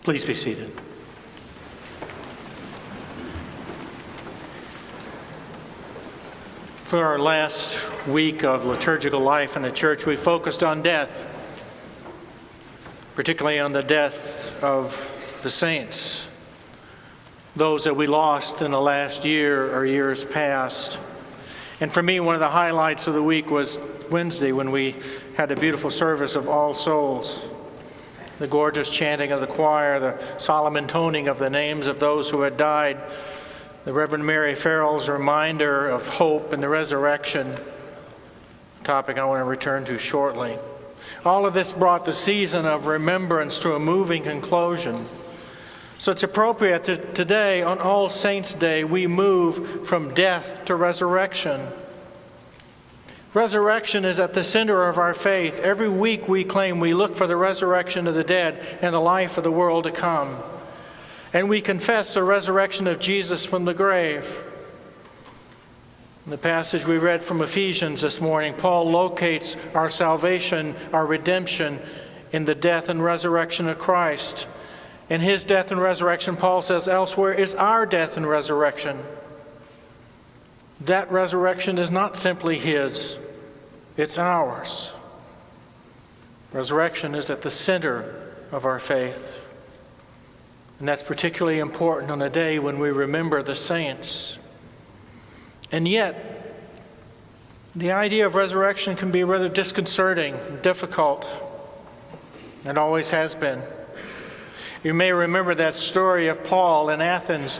Please be seated. For our last week of liturgical life in the church, we focused on death, particularly on the death of the saints, those that we lost in the last year or years past. And for me, one of the highlights of the week was Wednesday when we had a beautiful service of All Souls. The gorgeous chanting of the choir, the solemn intoning of the names of those who had died, the Reverend Mary Farrell's reminder of hope and the resurrection, a topic I want to return to shortly. All of this brought the season of remembrance to a moving conclusion. So it's appropriate that today, on All Saints' Day, we move from death to resurrection. Resurrection is at the center of our faith. Every week we claim we look for the resurrection of the dead and the life of the world to come. And we confess the resurrection of Jesus from the grave. In the passage we read from Ephesians this morning, Paul locates our salvation, our redemption, in the death and resurrection of Christ. In his death and resurrection, Paul says elsewhere, is our death and resurrection. That resurrection is not simply his, it's ours. Resurrection is at the center of our faith. And that's particularly important on a day when we remember the saints. And yet, the idea of resurrection can be rather disconcerting, difficult. It always has been. You may remember that story of Paul in Athens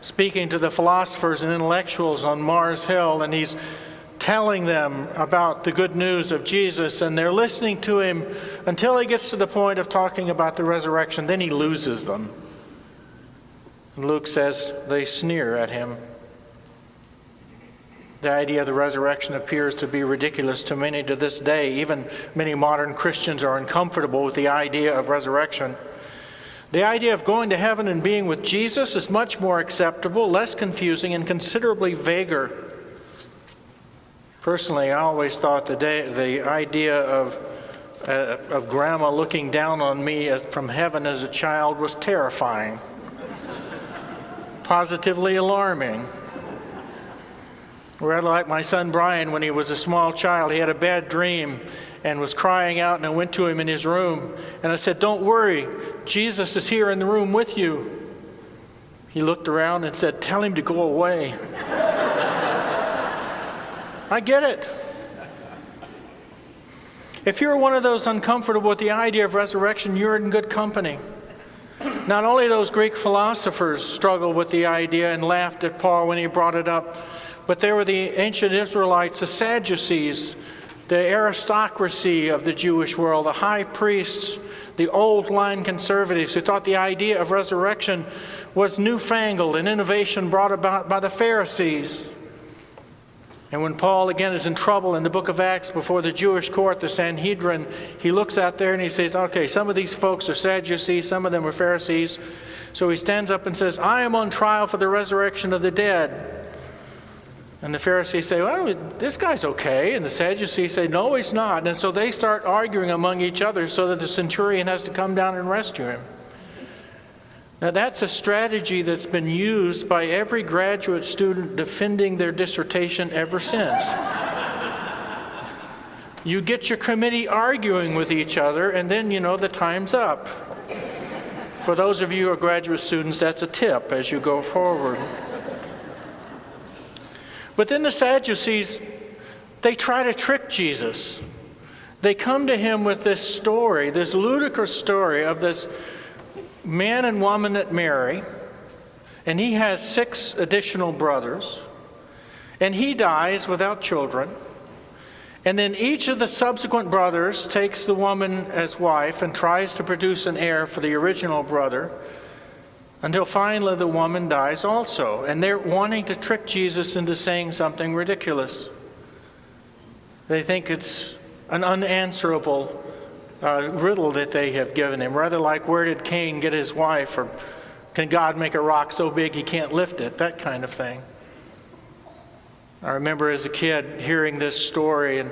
speaking to the philosophers and intellectuals on Mars Hill, and he's telling them about the good news of Jesus, and they're listening to him until he gets to the point of talking about the resurrection. Then he loses them. And Luke says they sneer at him. The idea of the resurrection appears to be ridiculous to many to this day. Even many modern Christians are uncomfortable with the idea of resurrection. The idea of going to heaven and being with Jesus is much more acceptable, less confusing, and considerably vaguer. Personally, I always thought the idea of Grandma looking down on me from heaven as a child was terrifying. Positively alarming. Rather like my son Brian, when he was a small child, he had a bad dream and was crying out, and I went to him in his room and I said, "Don't worry, Jesus is here in the room with you." He looked around and said, "Tell him to go away." I get it. If you're one of those uncomfortable with the idea of resurrection, you're in good company. Not only those Greek philosophers struggled with the idea and laughed at Paul when he brought it up, but there were the ancient Israelites, the Sadducees, the aristocracy of the Jewish world, the high priests, the old line conservatives who thought the idea of resurrection was newfangled and innovation brought about by the Pharisees. And when Paul again is in trouble in the book of Acts before the Jewish court, the Sanhedrin, he looks out there and he says, okay, some of these folks are Sadducees, some of them are Pharisees. So he stands up and says, I am on trial for the resurrection of the dead. And the Pharisees say, well, this guy's okay. And the Sadducees say, no, he's not. And so they start arguing among each other so that the centurion has to come down and rescue him. Now that's a strategy that's been used by every graduate student defending their dissertation ever since. You get your committee arguing with each other, and then you know the time's up. For those of you who are graduate students, that's a tip as you go forward. But then the Sadducees, they try to trick Jesus. They come to him with this story, this ludicrous story of this man and woman that marry, and he has 6 additional brothers, and he dies without children. And then each of the subsequent brothers takes the woman as wife and tries to produce an heir for the original brother, until finally the woman dies also. And they're wanting to trick Jesus into saying something ridiculous. They think it's an unanswerable riddle that they have given him, rather like, where did Cain get his wife? Or can God make a rock so big he can't lift it? That kind of thing. I remember as a kid hearing this story and,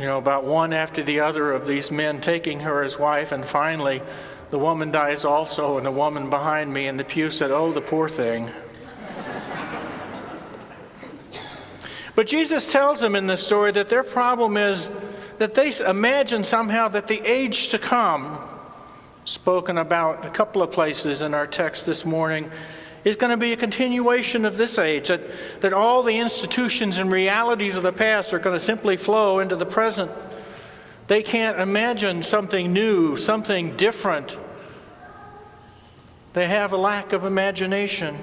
about one after the other of these men taking her as wife, and finally the woman dies also, and the woman behind me in the pew said, "Oh, the poor thing." But Jesus tells them in this story that their problem is that they imagine somehow that the age to come, spoken about a couple of places in our text this morning, is going to be a continuation of this age, that all the institutions and realities of the past are going to simply flow into the present. They can't imagine something new, something different. They have a lack of imagination.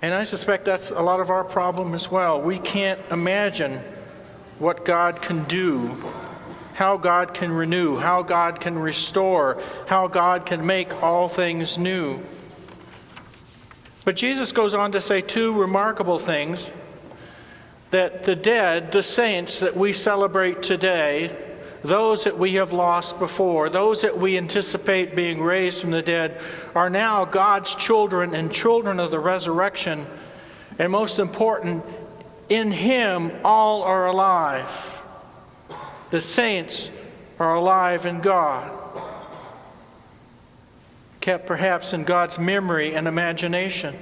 And I suspect that's a lot of our problem as well. We can't imagine what God can do, how God can renew, how God can restore, how God can make all things new. But Jesus goes on to say two remarkable things, that the dead, the saints that we celebrate today, those that we have lost before, those that we anticipate being raised from the dead, are now God's children and children of the resurrection. And most important, in Him all are alive. The saints are alive in God, kept perhaps in God's memory and imagination.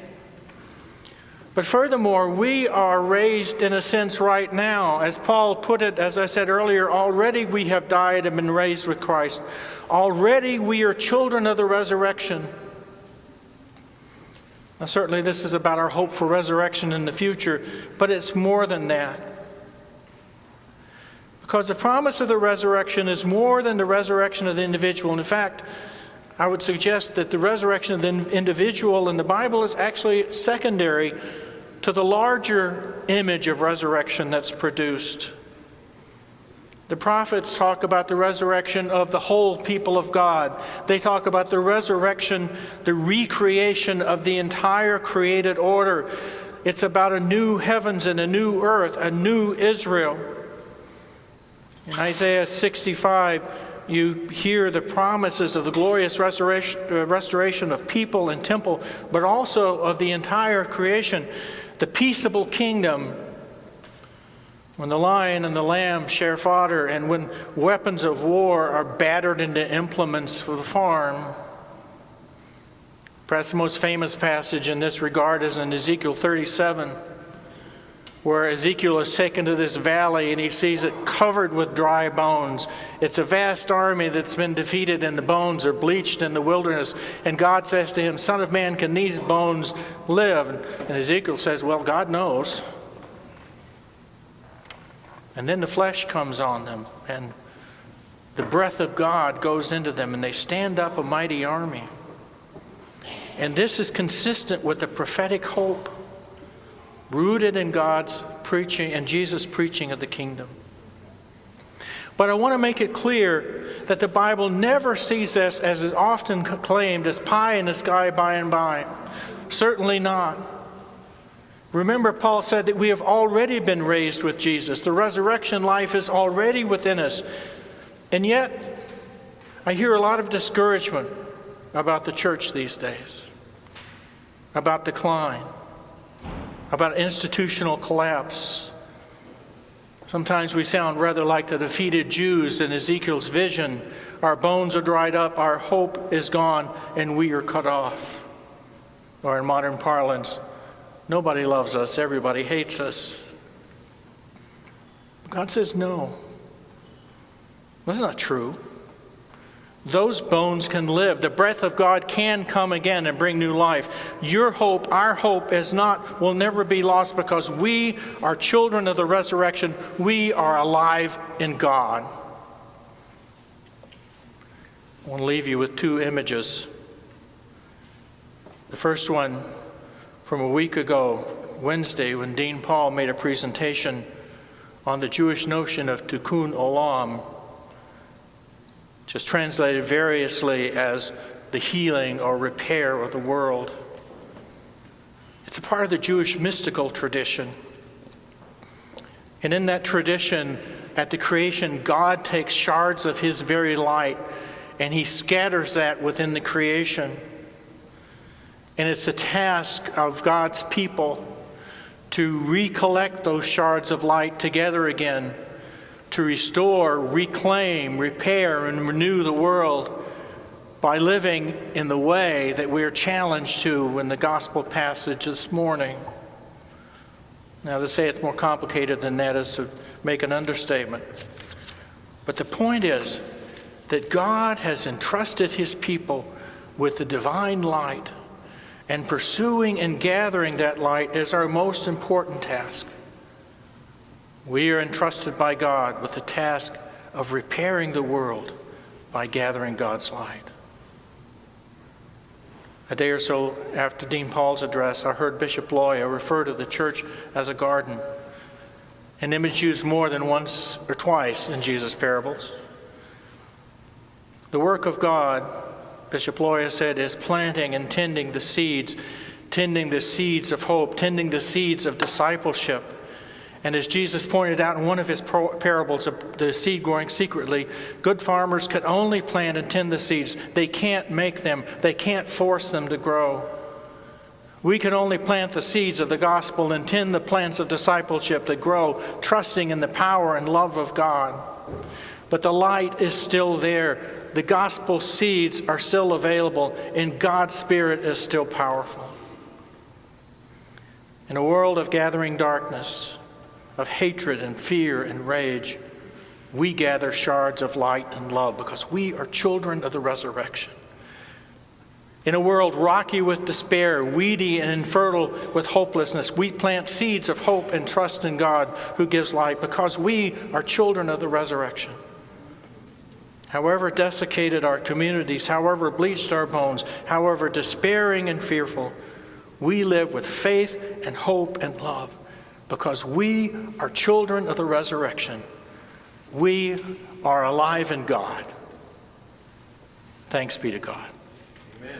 But furthermore, we are raised in a sense right now. As Paul put it, as I said earlier, already we have died and been raised with Christ. Already we are children of the resurrection. Now certainly this is about our hope for resurrection in the future, but it's more than that. Because the promise of the resurrection is more than the resurrection of the individual. In fact, I would suggest that the resurrection of the individual in the Bible is actually secondary to the larger image of resurrection that's produced. The prophets talk about the resurrection of the whole people of God. They talk about the resurrection, the recreation of the entire created order. It's about a new heavens and a new earth, a new Israel. In Isaiah 65, you hear the promises of the glorious restoration of people and temple, but also of the entire creation, the peaceable kingdom, when the lion and the lamb share fodder, and when weapons of war are battered into implements for the farm. Perhaps the most famous passage in this regard is in Ezekiel 37, where Ezekiel is taken to this valley and he sees it covered with dry bones. It's a vast army that's been defeated and the bones are bleached in the wilderness. And God says to him, "Son of man, can these bones live?" And Ezekiel says, "Well, God knows." And then the flesh comes on them and the breath of God goes into them and they stand up a mighty army. And this is consistent with the prophetic hope rooted in God's preaching and Jesus' preaching of the kingdom. But I want to make it clear that the Bible never sees this, as is often claimed, as pie in the sky by and by. Certainly not. Remember, Paul said that we have already been raised with Jesus. The resurrection life is already within us. And yet, I hear a lot of discouragement about the church these days, about decline, about institutional collapse. Sometimes we sound rather like the defeated Jews in Ezekiel's vision. Our bones are dried up, our hope is gone, and we are cut off. Or in modern parlance, nobody loves us, everybody hates us. God says no. That's not true. Those bones can live. The breath of God can come again and bring new life. Your hope, our hope will never be lost, because we are children of the resurrection. We are alive in God. I want to leave you with two images. The first one from a week ago, Wednesday, when Dean Paul made a presentation on the Jewish notion of tikkun olam, just translated variously as the healing or repair of the world. It's a part of the Jewish mystical tradition. And in that tradition, at the creation, God takes shards of His very light and He scatters that within the creation. And it's a task of God's people to recollect those shards of light together again, to restore, reclaim, repair, and renew the world by living in the way that we are challenged to in the gospel passage this morning. Now, to say it's more complicated than that is to make an understatement. But the point is that God has entrusted his people with the divine light, and pursuing and gathering that light is our most important task. We are entrusted by God with the task of repairing the world by gathering God's light. A day or so after Dean Paul's address, I heard Bishop Loya refer to the church as a garden, an image used more than once or twice in Jesus' parables. The work of God, Bishop Loya said, is planting and tending the seeds of hope, tending the seeds of discipleship. And as Jesus pointed out in one of his parables of the seed growing secretly, good farmers can only plant and tend the seeds. They can't make them. They can't force them to grow. We can only plant the seeds of the gospel and tend the plants of discipleship that grow, trusting in the power and love of God. But the light is still there. The gospel seeds are still available, and God's Spirit is still powerful. In a world of gathering darkness, of hatred and fear and rage, we gather shards of light and love because we are children of the resurrection. In a world rocky with despair, weedy and infertile with hopelessness, we plant seeds of hope and trust in God who gives light because we are children of the resurrection. However desiccated our communities, however bleached our bones, however despairing and fearful, we live with faith and hope and love. Because we are children of the resurrection. We are alive in God. Thanks be to God. Amen.